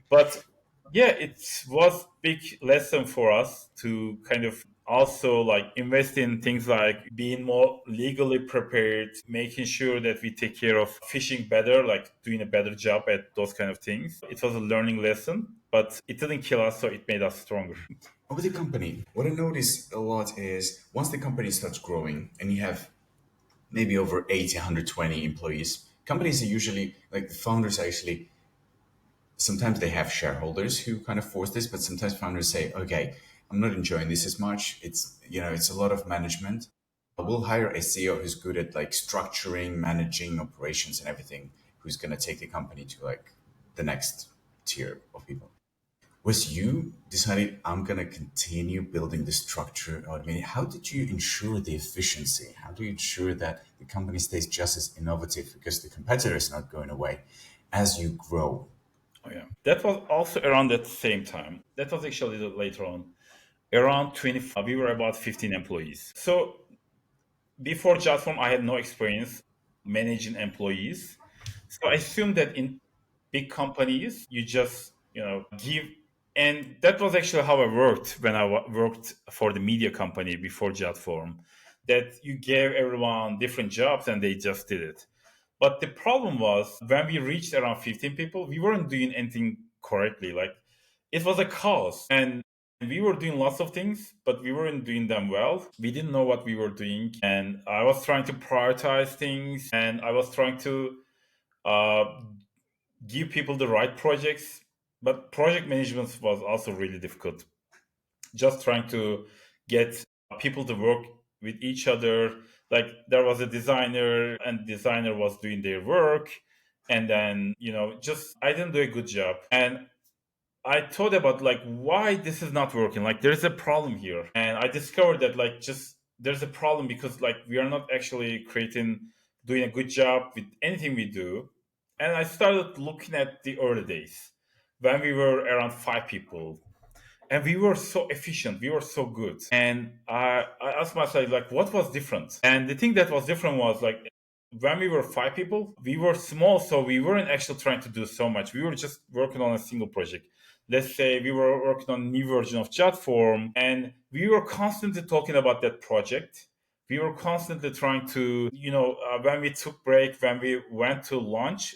but yeah, it was big lesson for us to kind of also like invest in things like being more legally prepared, making sure that we take care of fishing better, like doing a better job at those kind of things. It was a learning lesson, but it didn't kill us, so it made us stronger. Over the company, what I notice a lot is once the company starts growing and you have maybe over 80, 120 employees, companies are usually, like the founders actually, sometimes they have shareholders who kind of force this, but sometimes founders say, okay, I'm not enjoying this as much. It's a lot of management. We'll hire a CEO who's good at like structuring, managing operations and everything, who's going to take the company to like the next tier of people. Was you decided I'm going to continue building the structure automating? How did you ensure the efficiency? How do you ensure that the company stays just as innovative because the competitor is not going away as you grow? Oh, yeah. That was also around that same time. That was actually later on. Around 25, we were about 15 employees. So before Jotform, I had no experience managing employees. So I assumed that in big companies, you just, give. And that was actually how I worked when I worked for the media company before Jotform, that you gave everyone different jobs and they just did it. But the problem was when we reached around 15 people, we weren't doing anything correctly. Like it was a chaos. And we were doing lots of things, but we weren't doing them well. We didn't know what we were doing. And I was trying to prioritize things and I was trying to uh, give people the right projects. But project management was also really difficult. Just trying to get people to work with each other. Like there was a designer and designer was doing their work. And then, just I didn't do a good job. And I thought about like why this is not working. Like there's a problem here, and I discovered that like just there's a problem because like we are not actually doing a good job with anything we do. And I started looking at the early days when we were around 5 people, and we were so efficient, we were so good. And I asked myself like what was different, and the thing that was different was like when we were 5 people we were small, so we weren't actually trying to do so much. We were just working on a single project. Let's say we were working on a new version of Jotform, and we were constantly talking about that project. We were constantly trying to, when we took break, when we went to lunch,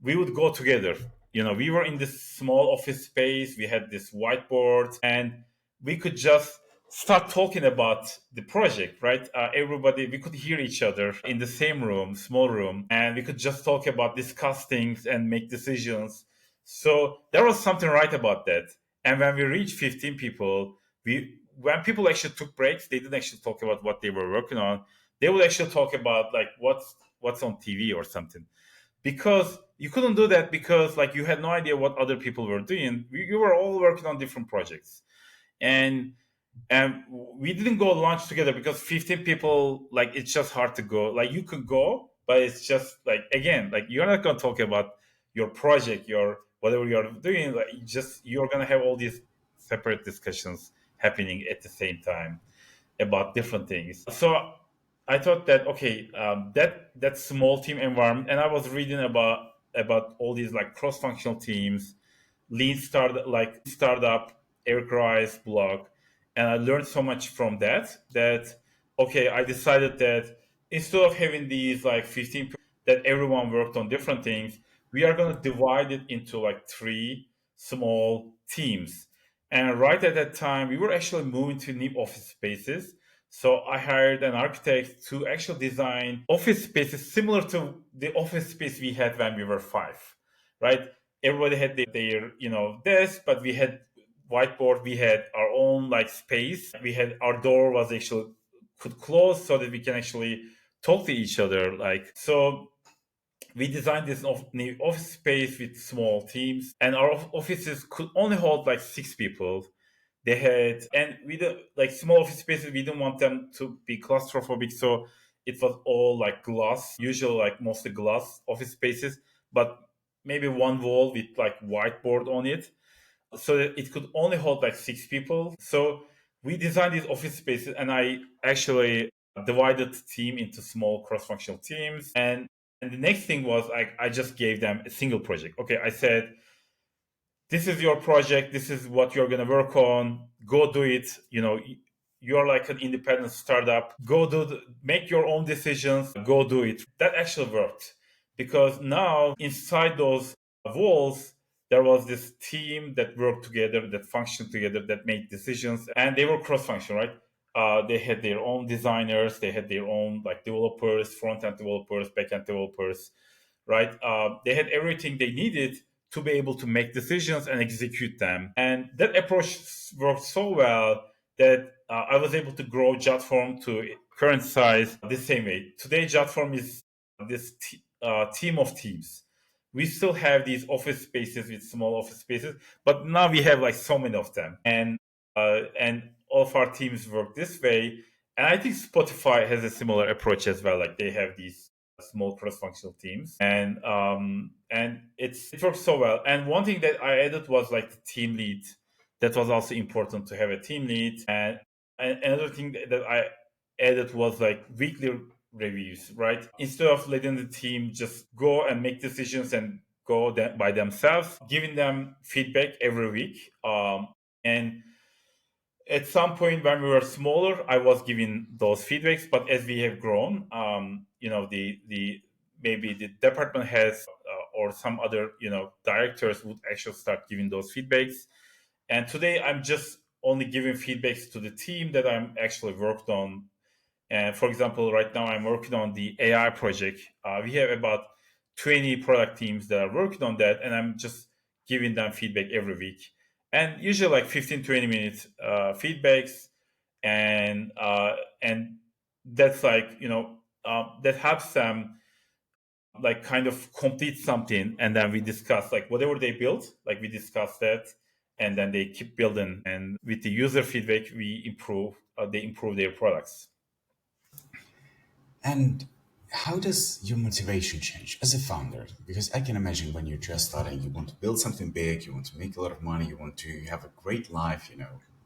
we would go together. We were in this small office space. We had this whiteboard, and we could just start talking about the project, right? Everybody, we could hear each other in the same room, small room, and we could just talk about, discuss things, and make decisions. So there was something right about that. And when we reached 15 people, when people actually took breaks, they didn't actually talk about what they were working on. They would actually talk about like what's on TV or something, because you couldn't do that because like you had no idea what other people were doing. You were all working on different projects, and we didn't go lunch together because 15 people, like it's just hard to go. Like you could go, but it's just like again, like you're not going to talk about your project, your whatever you're doing. Like you're going to have all these separate discussions happening at the same time about different things. So I thought that okay, that small team environment, and I was reading about all these like cross functional teams, lean startup, Eric Rice blog, and I learned so much from that okay, I decided that instead of having these like 15 that everyone worked on different things, we are going to divide it into like three small teams. And right at that time, we were actually moving to new office spaces. So I hired an architect to actually design office spaces similar to the office space we had when we were five, right? Everybody had their desk, but we had whiteboard. We had our own like space. We had our door was actually could close so that we can actually talk to each other. Like so, we designed this new office space with small teams, and our offices could only hold like 6 people. They had, and we do like small office spaces. We didn't want them to be claustrophobic, so it was all like glass, usually like mostly glass office spaces, but maybe one wall with like whiteboard on it, so that it could only hold like 6 people. So we designed these office spaces, and I actually divided the team into small cross-functional teams. And the next thing was I just gave them a single project. Okay, I said, this is your project, this is what you're going to work on, go do it. You're like an independent startup, go make your own decisions, go do it. That actually worked, because now inside those walls there was this team that worked together, that functioned together, that made decisions, and they were cross-functional, right? They had their own designers, they had their own like developers, front-end developers, back-end developers, right? They had everything they needed to be able to make decisions and execute them. And that approach worked so well that I was able to grow Jotform to current size the same way. Today, Jotform is this team of teams. We still have these office spaces with small office spaces, but now we have like so many of them, and all of our teams work this way. And I think Spotify has a similar approach as well. Like they have these small cross-functional teams, and it works so well. And one thing that I added was like the team lead. That was also important, to have a team lead. And another thing that I added was like weekly reviews, right? Instead of letting the team just go and make decisions and go by themselves, giving them feedback every week. And at some point when we were smaller, I was giving those feedbacks. But as we have grown, the maybe the department heads or some other directors would actually start giving those feedbacks. And today I'm just only giving feedbacks to the team that I'm actually worked on. And for example, right now I'm working on the AI project. We have about 20 product teams that are working on that, and I'm just giving them feedback every week. And usually like 15, 20 minutes feedbacks. And that's like, that helps them like kind of complete something. And then we discuss like whatever they built, like we discuss that, and then they keep building. And with the user feedback, they improve their products. And how does your motivation change as a founder? Because I can imagine when you're just starting, you want to build something big, you want to make a lot of money, you want to have a great life, you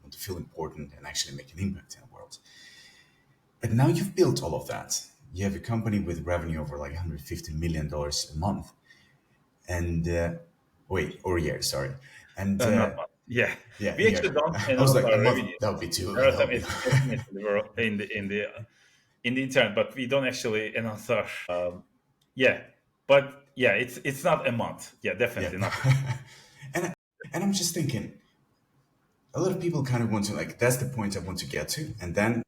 want to feel important and actually make an impact in the world. But now you've built all of that. You have a company with revenue over like $150 million a month. And wait, or a year, sorry. And Not much. Yeah, yeah, we yeah. actually don't I was announce like, a our month, revenue. that would be too, There are that some would be. estimates in the internet, but we don't actually announce our. Yeah, but yeah, it's not a month. Yeah, Yeah. definitely not. And I'm just thinking, a lot of people kind of want to like, that's the point I want to get to. And then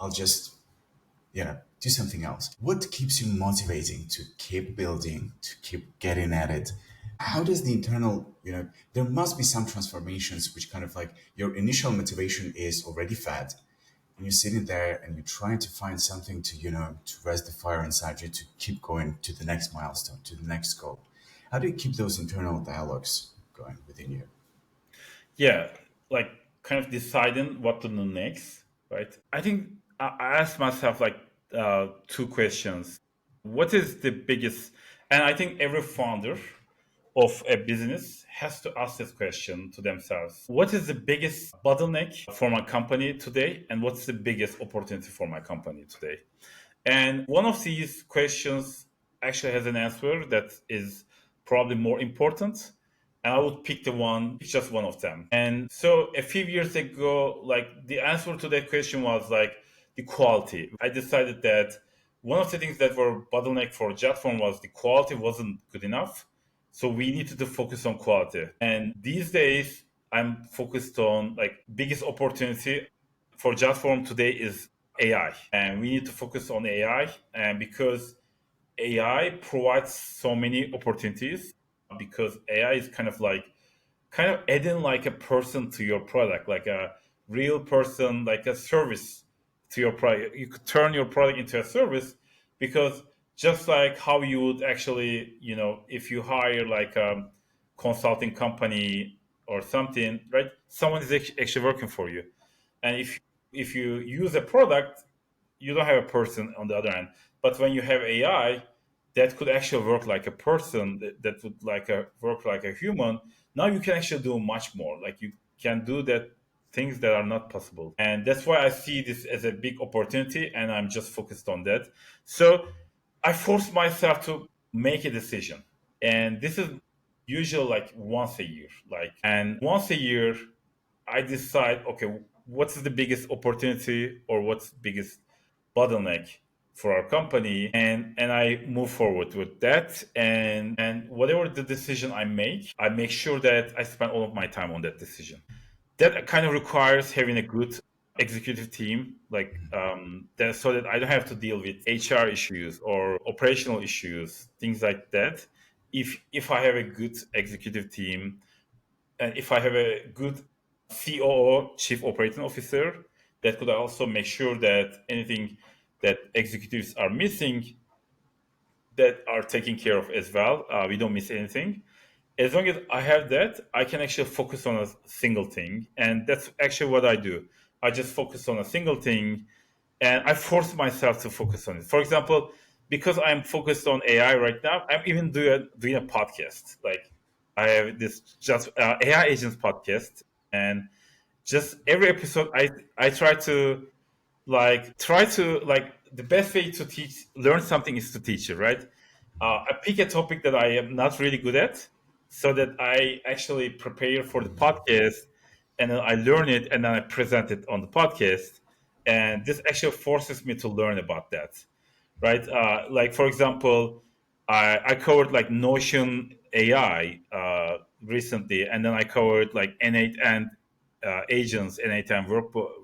I'll just, do something else. What keeps you motivating to keep building, to keep getting at it? How does the internal, there must be some transformations which kind of like your initial motivation is already fed, and you're sitting there and you're trying to find something to, to raise the fire inside you to keep going to the next milestone, to the next goal. How do you keep those internal dialogues going within you? Yeah, like kind of deciding what to do next, right? I think I asked myself like two questions. What is the biggest? And I think every founder of a business has to ask this question to themselves. What is the biggest bottleneck for my company today? And what's the biggest opportunity for my company today? And one of these questions actually has an answer that is probably more important. And I would pick just one of them. And so a few years ago, like the answer to that question was like the quality. I decided that one of the things that were bottleneck for Jotform was the quality wasn't good enough. So we needed to focus on quality. And these days, I'm focused on like biggest opportunity for Jotform today is AI, and we need to focus on AI, and because AI provides so many opportunities, because AI is kind of adding like a person to your product, like a real person, like a service to your product. You could turn your product into a service because just like how you would actually, if you hire like a consulting company or something, right? Someone is actually working for you. And if you use a product, you don't have a person on the other end. But when you have AI, that could actually work like a person, that would like a work like a human. Now you can actually do much more. Like you can do that things that are not possible. And that's why I see this as a big opportunity, and I'm just focused on that. So I force myself to make a decision. And this is usually like once a year. And once a year I decide, okay, what's the biggest opportunity or what's the biggest bottleneck for our company, and I move forward with that, and whatever the decision I make sure that I spend all of my time on that decision. That kind of requires having a good executive team, that, so that I don't have to deal with HR issues or operational issues, things like that. If I have a good executive team, and if I have a good COO, Chief Operating Officer, that could also make sure that anything that executives are missing, that are taken care of as well. We don't miss anything. As long as I have that, I can actually focus on a single thing, and that's actually what I do. I just focus on a single thing, and I force myself to focus on it. For example, because I'm focused on AI right now, I'm even doing a podcast. Like I have this just AI agents podcast, and just every episode, I try to the best way to teach learn something is to teach it, right. I pick a topic that I am not really good at, so that I actually prepare for the podcast, and then I learn it, and then I present it on the podcast, and this actually forces me to learn about that, right? Like for example, I covered like Notion AI recently, and then I covered like N8N agents, N8N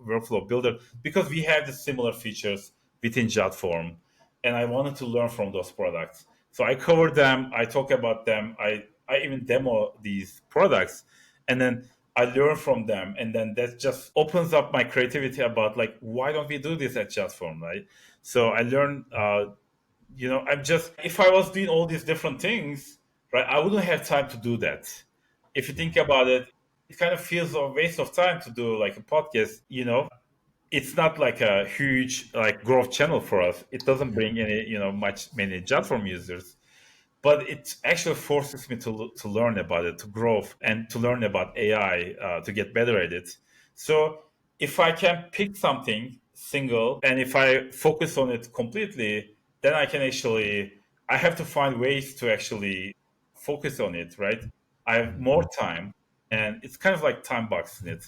workflow builder, because we have the similar features within Jotform, and I wanted to learn from those products. So I cover them, I talk about them, I even demo these products, and then I learn from them, and then that just opens up my creativity about like why don't we do this at Jotform, right? So I learned, I'm just if I was doing all these different things, right, I wouldn't have time to do that. If you think Yeah. about it, it kind of feels a waste of time to do like a podcast. It's not like a huge like growth channel for us. It doesn't Yeah. bring any much many Jotform users, but it actually forces me to learn about it, to grow, and to learn about AI, to get better at it. So if I can pick something single, and if I focus on it completely, then I have to find ways to actually focus on it, right? I have more time, and it's kind of like time boxing it,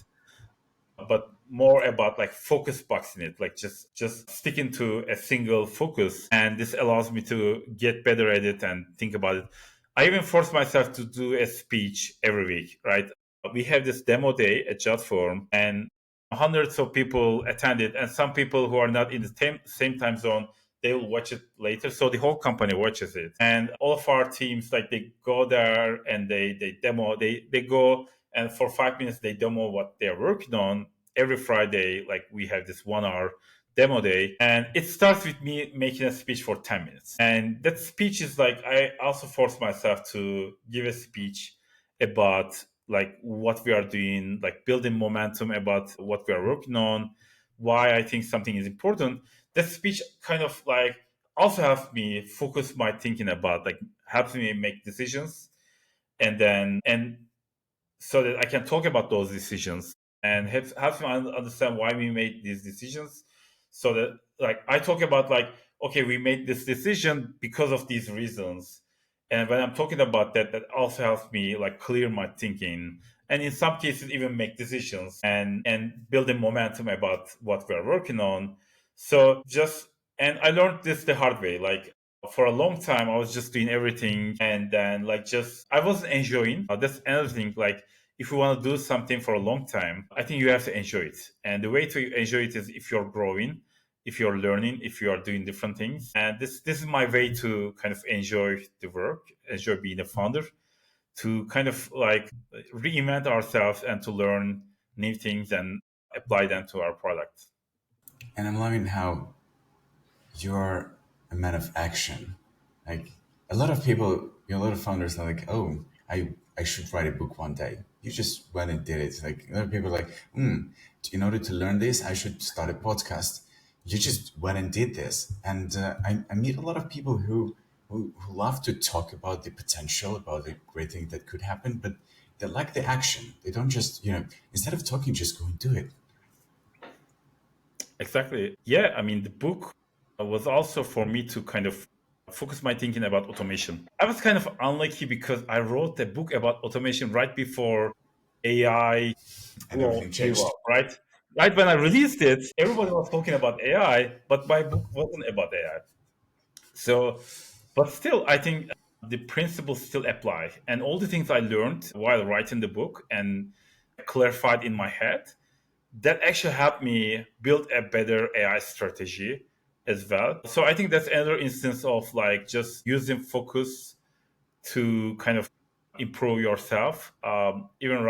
but more about like focus boxing it, like just sticking to a single focus, and this allows me to get better at it and think about it. I even force myself to do a speech every week, right? We have this demo day at Jotform, and hundreds of people attended, and some people who are not in the same time zone, they will watch it later, so the whole company watches it, and all of our teams, like, they go there and they demo, they go, and for 5 minutes they demo what they're working on. Every Friday, like, we have this 1 hour demo day, and it starts with me making a speech for 10 minutes. And that speech is like, I also force myself to give a speech about like what we are doing, like building momentum about what we are working on, why I think something is important. That speech kind of like also helps me focus my thinking about, like, helps me make decisions, and so that I can talk about those decisions, and have to understand why we made these decisions. So that, like, I talk about, like, okay, we made this decision because of these reasons. And when I'm talking about that, that also helps me like clear my thinking, and in some cases even make decisions, and building momentum about what we're working on. So just, and I learned this the hard way. Like, for a long time I was just doing everything, and then, like, just I wasn't enjoying. That's another thing. Like, if you want to do something for a long time, I think you have to enjoy it. And the way to enjoy it is if you're growing, if you're learning, if you are doing different things. And this is my way to kind of enjoy the work, enjoy being a founder, to kind of like reinvent ourselves and to learn new things and apply them to our product. And I'm loving how you're a man of action. Like a lot of people, a lot of founders are like, oh, I should write a book one day. You just went and did it. Like a lot of people are like, in order to learn this, I should start a podcast. You just went and did this. And I meet a lot of people who love to talk about the potential, about the great thing that could happen, but they like the action. They don't just, instead of talking, just go and do it. Exactly. Yeah, I mean, the book was also for me to kind of focus my thinking about automation. I was kind of unlucky because I wrote a book about automation right before AI And everything blew changed. up, right? Right when I released it, everybody was talking about AI, but my book wasn't about AI. So, but still, I think the principles still apply. And all the things I learned while writing the book and clarified in my head, that actually helped me build a better AI strategy as well. So I think that's another instance of like just using focus to kind of improve yourself. Even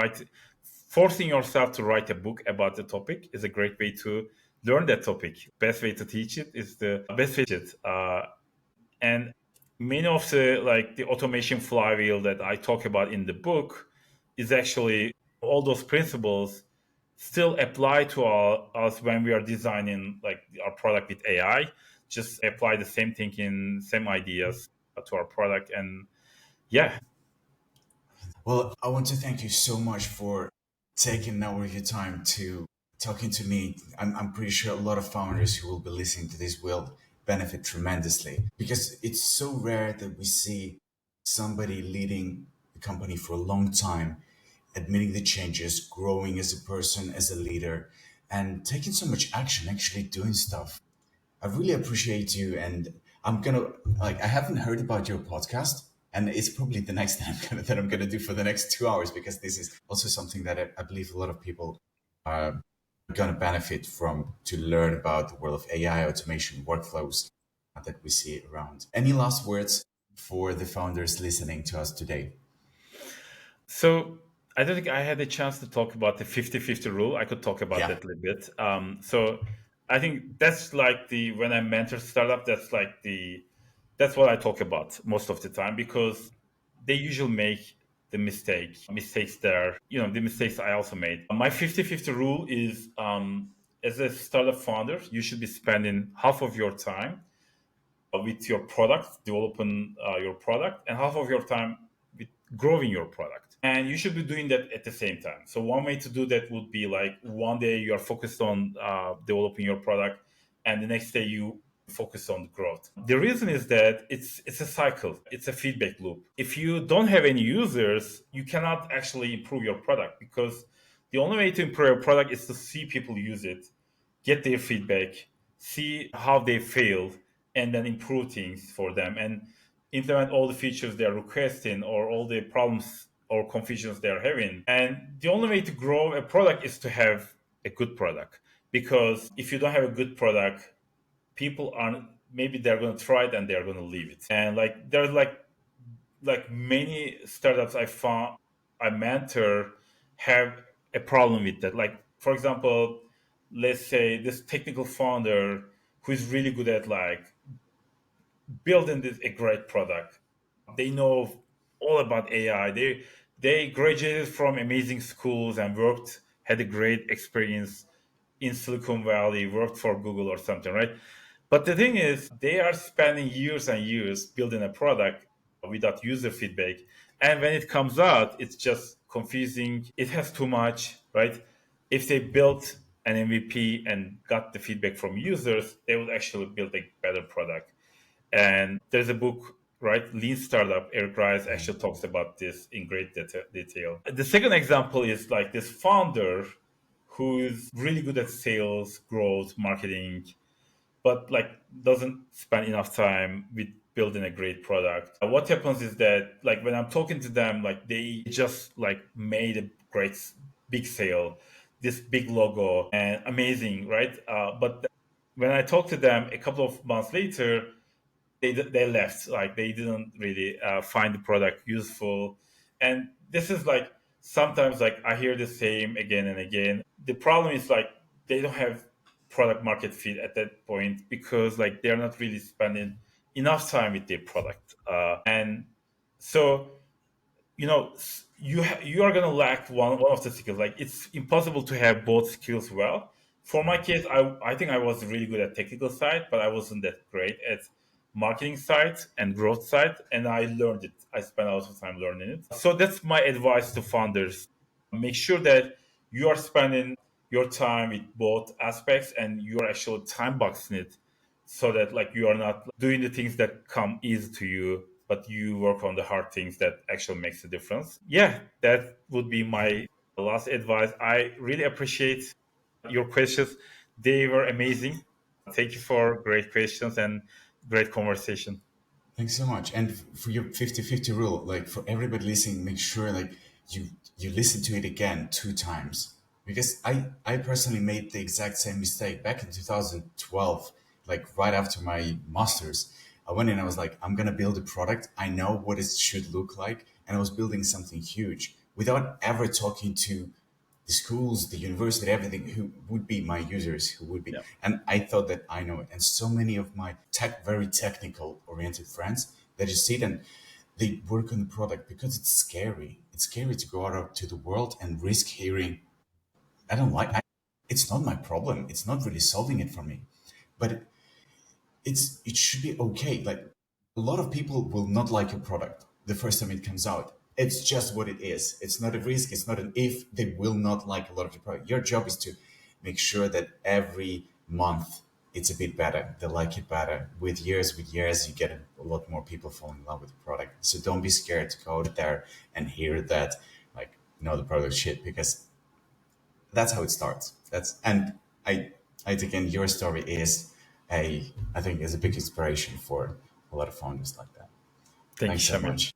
forcing yourself to write a book about the topic is a great way to learn that topic. Best way to teach it is the best way to teach it. And many of the like the automation flywheel that I talk about in the book is actually all those principles still apply to us when we are designing like our product with AI. Just apply the same thinking, same ideas to our product, and yeah. Well, I want to thank you so much for taking an hour of your time to talking to me. I'm pretty sure a lot of founders who will be listening to this will benefit tremendously because it's so rare that we see somebody leading the company for a long time, admitting the changes, growing as a person, as a leader, and taking so much action, actually doing stuff. I really appreciate you, and I'm gonna like I haven't heard about your podcast, and it's probably the next thing that I'm gonna do for the next 2 hours because this is also something that I believe a lot of people are gonna benefit from to learn about the world of AI automation workflows that we see around. Any last words for the founders listening to us today? So I don't think I had a chance to talk about the 50-50 rule. I could talk about Yeah. that a little bit. So I think that's like the when I mentor startup, that's what I talk about most of the time because they usually make the mistakes there. The mistakes I also made. My 50-50 rule is as a startup founder, you should be spending half of your time with your product, developing your product, and half of your time with growing your product. And you should be doing that at the same time. So one way to do that would be like one day you are focused on developing your product, and the next day you focus on growth. The reason is that it's a cycle. It's a feedback loop. If you don't have any users, you cannot actually improve your product because the only way to improve your product is to see people use it, get their feedback, see how they failed, and then improve things for them and implement all the features they're requesting or all the problems or confusions they're having. And the only way to grow a product is to have a good product. Because if you don't have a good product, people aren't maybe they're gonna try it and they're gonna leave it. And like there's like many startups I found I mentor have a problem with that. Like for example, let's say this technical founder who is really good at like building a great product. They know all about AI. They graduated from amazing schools and had a great experience in Silicon Valley, worked for Google or something, right? But the thing is, they are spending years and years building a product without user feedback. And when it comes out, it's just confusing. It has too much, right? If they built an MVP and got the feedback from users, they would actually build a better product. And there's a book, right? Lean Startup. Eric Rice actually talks about this in great detail. The second example is like this founder who's really good at sales, growth, marketing, but like doesn't spend enough time with building a great product. What happens is that like when I'm talking to them, like they just like made a great big sale, this big logo and amazing, right? But when I talk to them a couple of months later, they left. Like they didn't really find the product useful, and this is like sometimes like I hear the same again and again. The problem is like they don't have product market fit at that point because like they're not really spending enough time with their product. And so, you are gonna lack one of the skills. Like, it's impossible to have both skills well. For my case, I think I was really good at technical side, but I wasn't that great at marketing side and growth side, and I learned it. I spent a lot of time learning it. So that's my advice to founders: make sure that you are spending your time with both aspects, and you are actually time boxing it, so that like you are not doing the things that come easy to you, but you work on the hard things that actually makes a difference. Yeah, that would be my last advice. I really appreciate your questions. They were amazing. Thank you for great questions and great conversation. Thanks so much. And for your 50-50 rule, like for everybody listening, make sure like you listen to it again 2 times. Because I personally made the exact same mistake back in 2012, like right after my master's. I went in, I was like, I'm gonna build a product. I know what it should look like. And I was building something huge without ever talking to the schools, the university, everything, who would be my users, who would be. Yeah. And I thought that I know it. And so many of my very technical oriented friends, they just sit and they work on the product because it's scary. It's scary to go out to the world and risk hearing, I don't like, it's not my problem. It's not really solving it for me. But it should be okay. Like a lot of people will not like your product the first time it comes out. It's just what it is. It's not a risk. It's not an if. They will not like a lot of your product. Your job is to make sure that every month it's a bit better. They like it better. With years, you get a lot more people falling in love with the product. So don't be scared to go out there and hear that, like, no, the product's shit, because that's how it starts. I think, and your story is I think is a big inspiration for a lot of founders like that. Thank you, Thanks so Shamil. much.